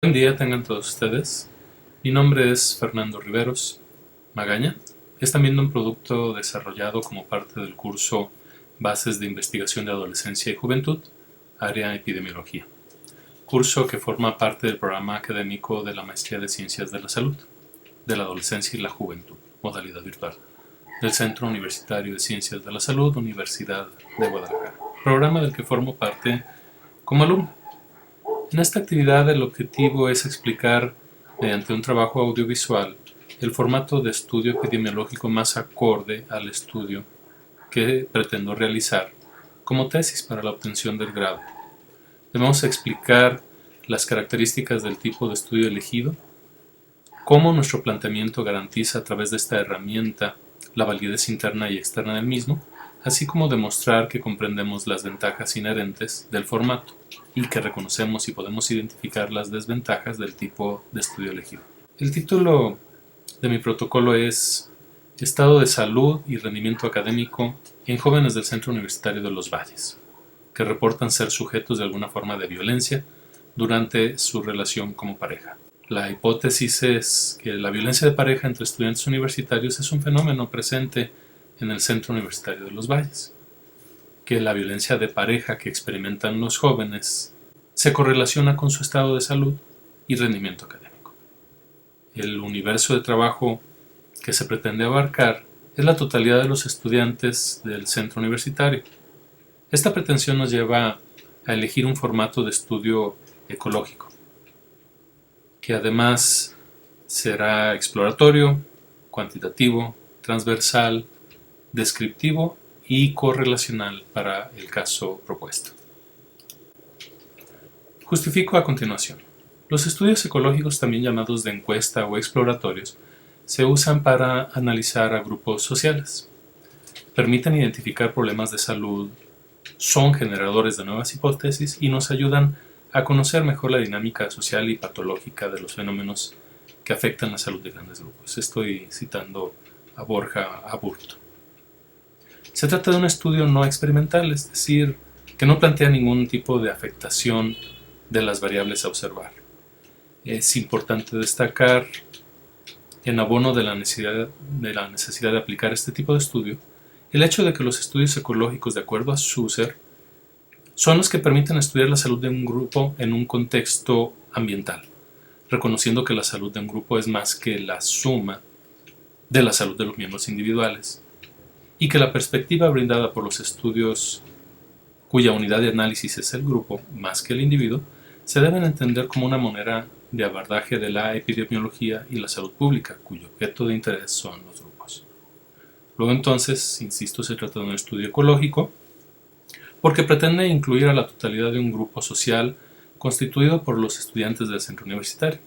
Buen día tengan todos ustedes. Mi nombre es Fernando Riveros Magaña. Es también un producto desarrollado como parte del curso Bases de Investigación de Adolescencia y Juventud, área Epidemiología. Curso que forma parte del programa académico de la Maestría de Ciencias de la Salud, de la Adolescencia y la Juventud, modalidad virtual, del Centro Universitario de Ciencias de la Salud, Universidad de Guadalajara. Programa del que formo parte como alumno. En esta actividad el objetivo es explicar, mediante un trabajo audiovisual, el formato de estudio epidemiológico más acorde al estudio que pretendo realizar como tesis para la obtención del grado. Debemos explicar las características del tipo de estudio elegido, cómo nuestro planteamiento garantiza a través de esta herramienta la validez interna y externa del mismo, así como demostrar que comprendemos las ventajas inherentes del formato y que reconocemos y podemos identificar las desventajas del tipo de estudio elegido. El título de mi protocolo es Estado de salud y rendimiento académico en jóvenes del Centro Universitario de los Valles, que reportan ser sujetos de alguna forma de violencia durante su relación como pareja. La hipótesis es que la violencia de pareja entre estudiantes universitarios es un fenómeno presente en el Centro Universitario de los Valles, que la violencia de pareja que experimentan los jóvenes se correlaciona con su estado de salud y rendimiento académico. El universo de trabajo que se pretende abarcar es la totalidad de los estudiantes del centro universitario. Esta pretensión nos lleva a elegir un formato de estudio ecológico, que además será exploratorio, cuantitativo, transversal, descriptivo y correlacional para el caso propuesto. Justifico a continuación. Los estudios ecológicos, también llamados de encuesta o exploratorios, se usan para analizar a grupos sociales. Permiten identificar problemas de salud, son generadores de nuevas hipótesis y nos ayudan a conocer mejor la dinámica social y patológica de los fenómenos que afectan la salud de grandes grupos. Estoy citando a Borja Aburto. Se trata de un estudio no experimental, es decir, que no plantea ningún tipo de afectación de las variables a observar. Es importante destacar, en abono de la necesidad de aplicar este tipo de estudio, el hecho de que los estudios ecológicos, de acuerdo a Susser, son los que permiten estudiar la salud de un grupo en un contexto ambiental, reconociendo que la salud de un grupo es más que la suma de la salud de los miembros individuales, y que la perspectiva brindada por los estudios cuya unidad de análisis es el grupo, más que el individuo, se deben entender como una manera de abordaje de la epidemiología y la salud pública, cuyo objeto de interés son los grupos. Luego entonces, insisto, se trata de un estudio ecológico, porque pretende incluir a la totalidad de un grupo social constituido por los estudiantes del centro universitario.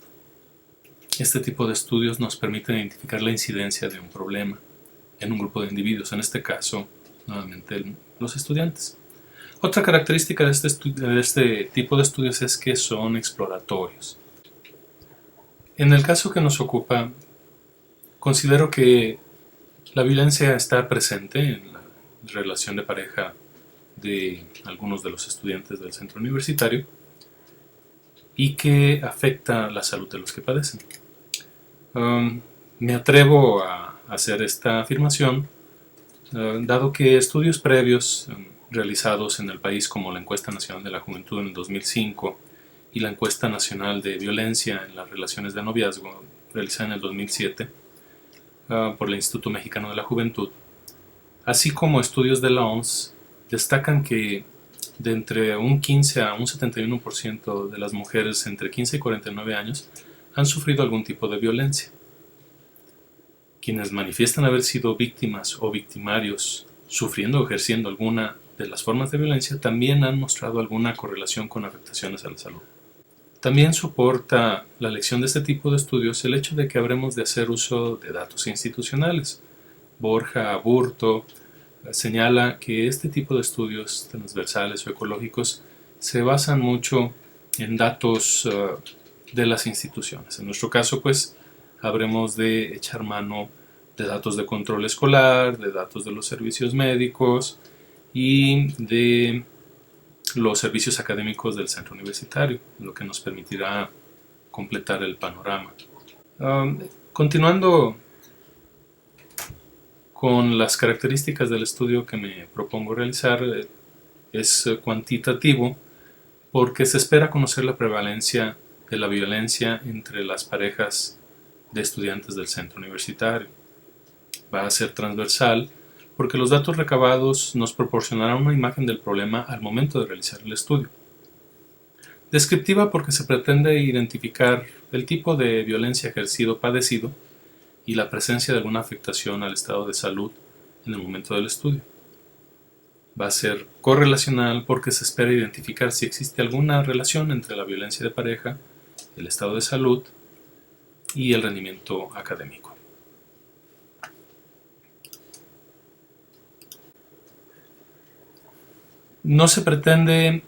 Este tipo de estudios nos permiten identificar la incidencia de un problema en un grupo de individuos, en este caso, nuevamente, los estudiantes. Otra característica de este tipo de estudios es que son exploratorios. En el caso que nos ocupa, considero que la violencia está presente en la relación de pareja de algunos de los estudiantes del centro universitario y que afecta la salud de los que padecen. Me atrevo a hacer esta afirmación dado que estudios previos realizados en el país, como la Encuesta Nacional de la Juventud en el 2005 y la Encuesta Nacional de Violencia en las Relaciones de Noviazgo realizada en el 2007 por el Instituto Mexicano de la Juventud, así como estudios de la OMS, destacan que de entre un 15 a un 71% de las mujeres entre 15 y 49 años han sufrido algún tipo de violencia. Quienes manifiestan haber sido víctimas o victimarios sufriendo o ejerciendo alguna de las formas de violencia también han mostrado alguna correlación con afectaciones a la salud. También soporta la elección de este tipo de estudios el hecho de que habremos de hacer uso de datos institucionales. Borja Aburto señala que este tipo de estudios transversales o ecológicos se basan mucho en datos de las instituciones. En nuestro caso, pues, habremos de echar mano de datos de control escolar, de datos de los servicios médicos y de los servicios académicos del centro universitario, lo que nos permitirá completar el panorama. Continuando con las características del estudio que me propongo realizar, es cuantitativo porque se espera conocer la prevalencia de la violencia entre las parejas de estudiantes del centro universitario. Va a ser transversal porque los datos recabados nos proporcionarán una imagen del problema al momento de realizar el estudio. Descriptiva porque se pretende identificar el tipo de violencia ejercido o padecido y la presencia de alguna afectación al estado de salud en el momento del estudio. Va a ser correlacional porque se espera identificar si existe alguna relación entre la violencia de pareja, el estado de salud y el rendimiento académico. No se pretende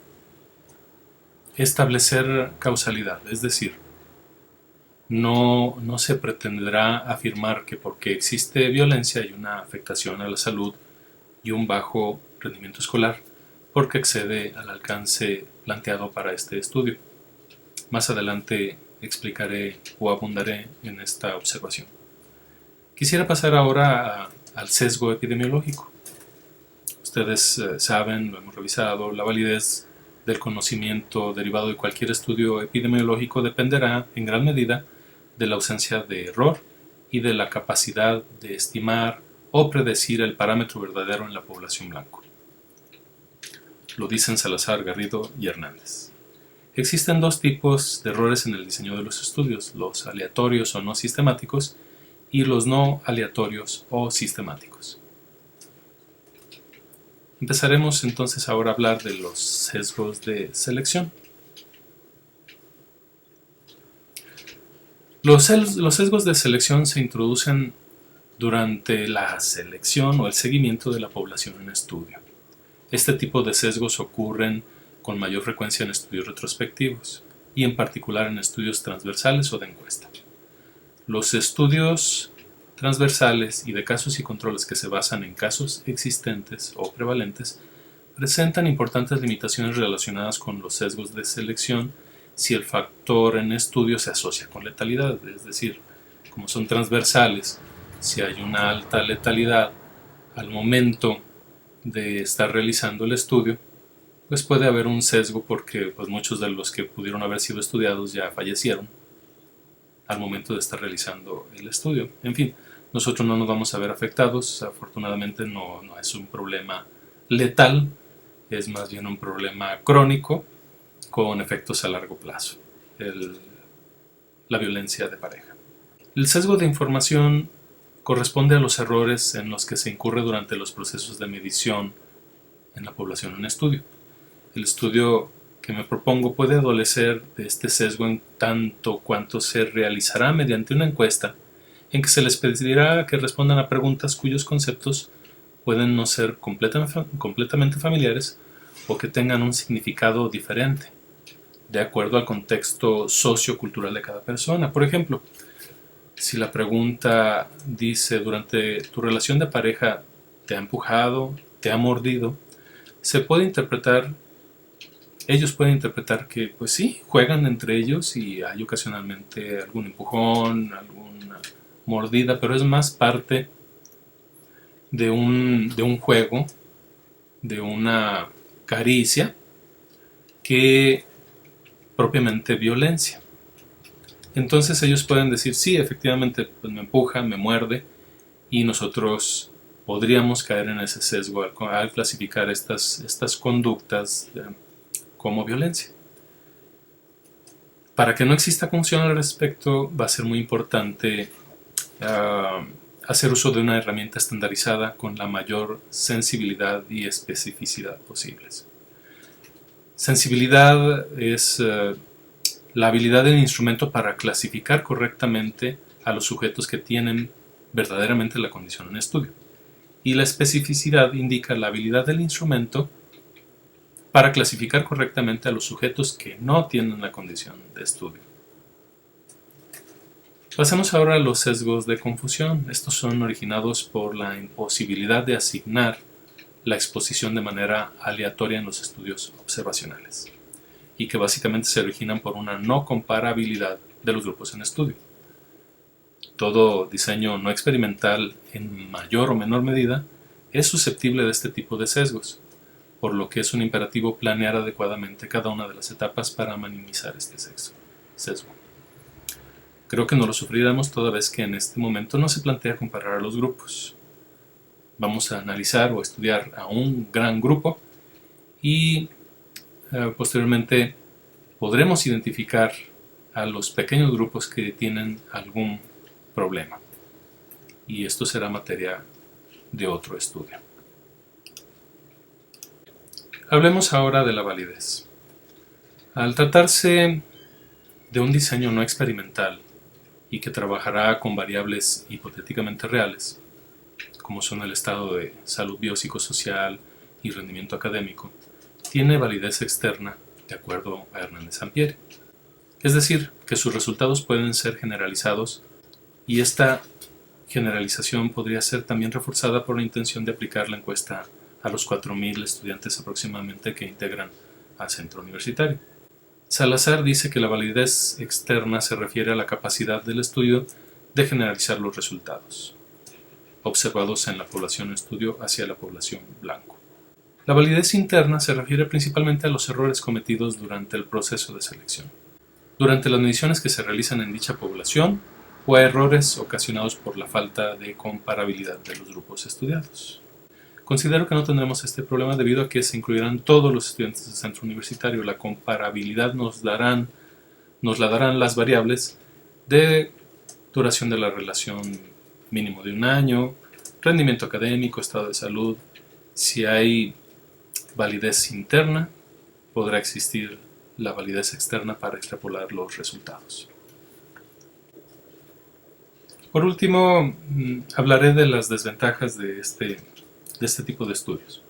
establecer causalidad, es decir, no se pretenderá afirmar que porque existe violencia hay una afectación a la salud y un bajo rendimiento escolar, porque excede al alcance planteado para este estudio. Más adelante explicaré o abundaré en esta observación. Quisiera pasar ahora al sesgo epidemiológico. Ustedes saben, lo hemos revisado, la validez del conocimiento derivado de cualquier estudio epidemiológico dependerá en gran medida de la ausencia de error y de la capacidad de estimar o predecir el parámetro verdadero en la población blanco. Lo dicen Salazar, Garrido y Hernández. Existen dos tipos de errores en el diseño de los estudios, los aleatorios o no sistemáticos y los no aleatorios o sistemáticos. Empezaremos entonces ahora a hablar de los sesgos de selección. Los sesgos de selección se introducen durante la selección o el seguimiento de la población en estudio. Este tipo de sesgos ocurren con mayor frecuencia en estudios retrospectivos y en particular en estudios transversales o de encuesta. Los estudios transversales y de casos y controles que se basan en casos existentes o prevalentes presentan importantes limitaciones relacionadas con los sesgos de selección si el factor en estudio se asocia con letalidad, es decir, como son transversales, si hay una alta letalidad al momento de estar realizando el estudio, pues puede haber un sesgo porque pues, muchos de los que pudieron haber sido estudiados ya fallecieron al momento de estar realizando el estudio. En fin, nosotros no nos vamos a ver afectados, afortunadamente no es un problema letal, es más bien un problema crónico con efectos a largo plazo, la violencia de pareja. El sesgo de información corresponde a los errores en los que se incurre durante los procesos de medición en la población en estudio. El estudio que me propongo puede adolecer de este sesgo en tanto cuanto se realizará mediante una encuesta en que se les pedirá que respondan a preguntas cuyos conceptos pueden no ser completamente familiares o que tengan un significado diferente, de acuerdo al contexto sociocultural de cada persona. Por ejemplo, si la pregunta dice, durante tu relación de pareja, ¿te ha empujado? ¿Te ha mordido? Ellos pueden interpretar que, pues sí, juegan entre ellos y hay ocasionalmente algún empujón, alguna mordida, pero es más parte de un juego, de una caricia, que propiamente violencia. Entonces ellos pueden decir, sí, efectivamente, pues me empuja, me muerde, y nosotros podríamos caer en ese sesgo al clasificar estas conductas como violencia. Para que no exista confusión al respecto, va a ser muy importante hacer uso de una herramienta estandarizada con la mayor sensibilidad y especificidad posibles. Sensibilidad es la habilidad del instrumento para clasificar correctamente a los sujetos que tienen verdaderamente la condición en estudio. Y la especificidad indica la habilidad del instrumento para clasificar correctamente a los sujetos que no tienen la condición de estudio. Pasemos ahora a los sesgos de confusión. Estos son originados por la imposibilidad de asignar la exposición de manera aleatoria en los estudios observacionales, y que básicamente se originan por una no comparabilidad de los grupos en estudio. Todo diseño no experimental, en mayor o menor medida, es susceptible de este tipo de sesgos, por lo que es un imperativo planear adecuadamente cada una de las etapas para minimizar este sesgo. Creo que no lo sufriremos toda vez que en este momento no se plantea comparar a los grupos. Vamos a analizar o estudiar a un gran grupo y posteriormente podremos identificar a los pequeños grupos que tienen algún problema. Y esto será materia de otro estudio. Hablemos ahora de la validez. Al tratarse de un diseño no experimental y que trabajará con variables hipotéticamente reales, como son el estado de salud biopsicosocial y rendimiento académico, tiene validez externa de acuerdo a Hernández Sampieri. Es decir, que sus resultados pueden ser generalizados y esta generalización podría ser también reforzada por la intención de aplicar la encuesta a los 4.000 estudiantes aproximadamente que integran al centro universitario. Salazar dice que la validez externa se refiere a la capacidad del estudio de generalizar los resultados observados en la población en estudio hacia la población blanco. La validez interna se refiere principalmente a los errores cometidos durante el proceso de selección, durante las mediciones que se realizan en dicha población o a errores ocasionados por la falta de comparabilidad de los grupos estudiados. Considero que no tendremos este problema debido a que se incluirán todos los estudiantes del centro universitario. La comparabilidad nos la darán las variables de duración de la relación mínimo de un año, rendimiento académico, estado de salud. Si hay validez interna, podrá existir la validez externa para extrapolar los resultados. Por último, hablaré de las desventajas de este tipo de estudios.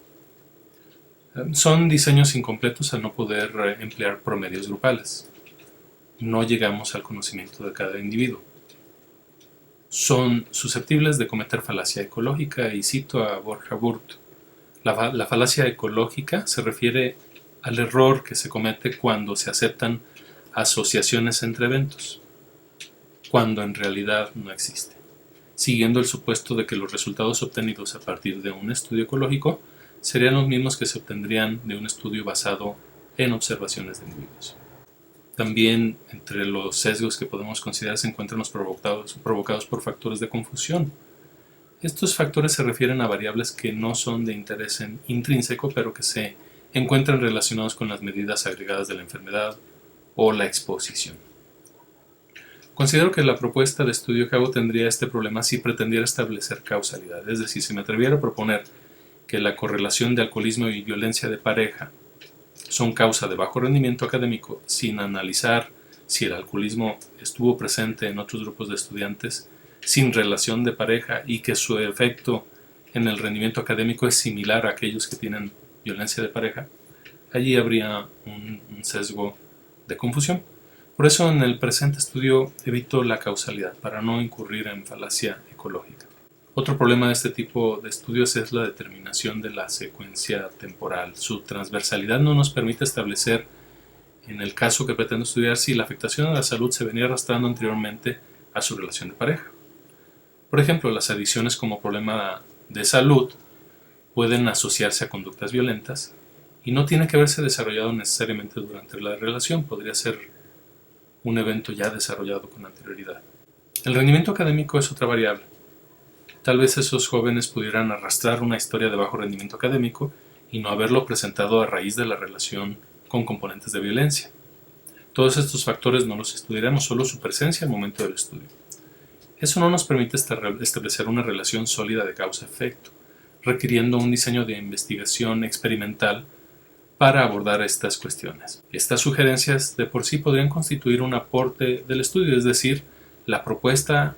Son diseños incompletos al no poder emplear promedios grupales. No llegamos al conocimiento de cada individuo. Son susceptibles de cometer falacia ecológica y cito a Borja Burt. La falacia ecológica se refiere al error que se comete cuando se aceptan asociaciones entre eventos, cuando en realidad no existe, siguiendo el supuesto de que los resultados obtenidos a partir de un estudio ecológico serían los mismos que se obtendrían de un estudio basado en observaciones de individuos. También entre los sesgos que podemos considerar se encuentran los provocados por factores de confusión. Estos factores se refieren a variables que no son de interés intrínseco, pero que se encuentran relacionados con las medidas agregadas de la enfermedad o la exposición. Considero que la propuesta de estudio que hago tendría este problema si pretendiera establecer causalidad, es decir, si me atreviera a proponer que la correlación de alcoholismo y violencia de pareja son causa de bajo rendimiento académico sin analizar si el alcoholismo estuvo presente en otros grupos de estudiantes sin relación de pareja y que su efecto en el rendimiento académico es similar a aquellos que tienen violencia de pareja, allí habría un sesgo de confusión. Por eso en el presente estudio evito la causalidad para no incurrir en falacia ecológica. Otro problema de este tipo de estudios es la determinación de la secuencia temporal. Su transversalidad no nos permite establecer, en el caso que pretendo estudiar, si la afectación a la salud se venía arrastrando anteriormente a su relación de pareja. Por ejemplo, las adicciones como problema de salud pueden asociarse a conductas violentas y no tiene que haberse desarrollado necesariamente durante la relación, podría ser un evento ya desarrollado con anterioridad. El rendimiento académico es otra variable. Tal vez esos jóvenes pudieran arrastrar una historia de bajo rendimiento académico y no haberlo presentado a raíz de la relación con componentes de violencia. Todos estos factores no los estudiaremos, solo su presencia al momento del estudio. Eso no nos permite establecer una relación sólida de causa-efecto, requiriendo un diseño de investigación experimental para abordar estas cuestiones. Estas sugerencias de por sí podrían constituir un aporte del estudio, es decir, la propuesta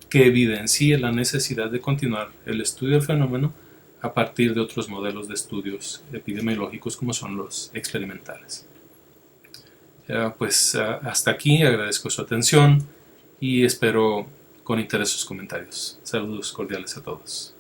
que evidencie la necesidad de continuar el estudio del fenómeno a partir de otros modelos de estudios epidemiológicos como son los experimentales. Hasta aquí, agradezco su atención y espero con interés sus comentarios. Saludos cordiales a todos.